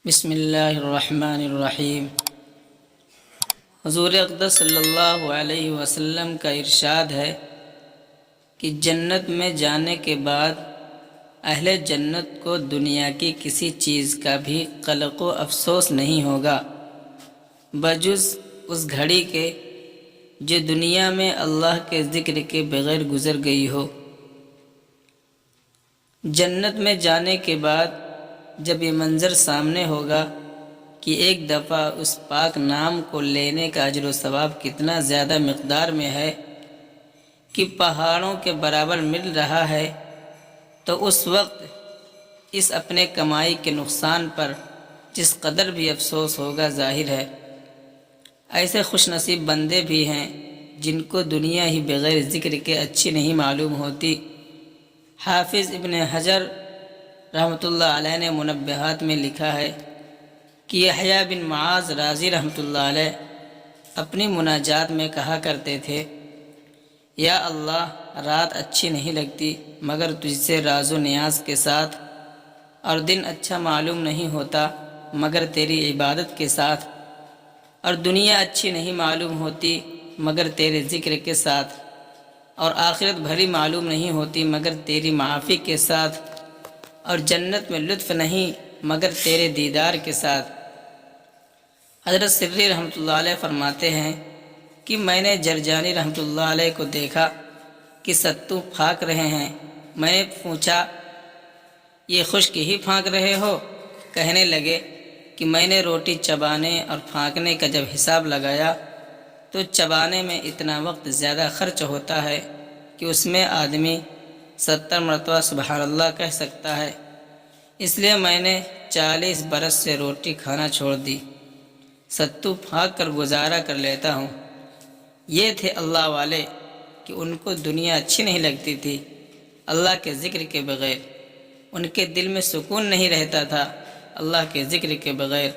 بسم اللہ الرحمن الرحیم۔ حضور اقدس صلی اللہ علیہ وسلم کا ارشاد ہے کہ جنت میں جانے کے بعد اہل جنت کو دنیا کی کسی چیز کا بھی قلق و افسوس نہیں ہوگا بجز اس گھڑی کے جو دنیا میں اللہ کے ذکر کے بغیر گزر گئی ہو۔ جنت میں جانے کے بعد جب یہ منظر سامنے ہوگا کہ ایک دفعہ اس پاک نام کو لینے کا اجر و ثواب کتنا زیادہ مقدار میں ہے کہ پہاڑوں کے برابر مل رہا ہے، تو اس وقت اس اپنے کمائی کے نقصان پر جس قدر بھی افسوس ہوگا ظاہر ہے۔ ایسے خوش نصیب بندے بھی ہیں جن کو دنیا ہی بغیر ذکر کے اچھی نہیں معلوم ہوتی۔ حافظ ابن حجر رحمۃ اللہ علیہ نے منبہات میں لکھا ہے کہ یحییٰ بن معاذ رازی رحمۃ اللہ علیہ اپنی مناجات میں کہا کرتے تھے، یا اللہ، رات اچھی نہیں لگتی مگر تجھ سے راز و نیاز کے ساتھ، اور دن اچھا معلوم نہیں ہوتا مگر تیری عبادت کے ساتھ، اور دنیا اچھی نہیں معلوم ہوتی مگر تیرے ذکر کے ساتھ، اور آخرت بھری معلوم نہیں ہوتی مگر تیری معافی کے ساتھ، اور جنت میں لطف نہیں مگر تیرے دیدار کے ساتھ۔ حضرت سری رحمۃ اللہ علیہ فرماتے ہیں کہ میں نے جرجانی رحمۃ اللہ علیہ کو دیکھا کہ ستو پھانک رہے ہیں۔ میں نے پوچھا، یہ خشک ہی پھانک رہے ہو؟ کہنے لگے کہ میں نے روٹی چبانے اور پھانکنے کا جب حساب لگایا تو چبانے میں اتنا وقت زیادہ خرچ ہوتا ہے کہ اس میں آدمی 70 مرتبہ سبحان اللہ کہہ سکتا ہے، اس لیے میں نے 40 برس سے روٹی کھانا چھوڑ دی، ستو پھانک کر گزارا کر لیتا ہوں۔ یہ تھے اللہ والے کہ ان کو دنیا اچھی نہیں لگتی تھی اللہ کے ذکر کے بغیر، ان کے دل میں سکون نہیں رہتا تھا اللہ کے ذکر کے بغیر،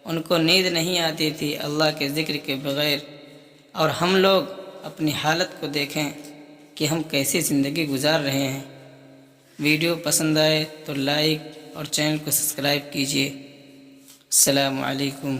ان کو نیند نہیں آتی تھی اللہ کے ذکر کے بغیر۔ اور ہم لوگ اپنی حالت کو دیکھیں کہ ہم کیسی زندگی گزار رہے ہیں۔ ویڈیو پسند آئے تو لائک اور چینل کو سبسکرائب کیجیے۔ السلام علیکم۔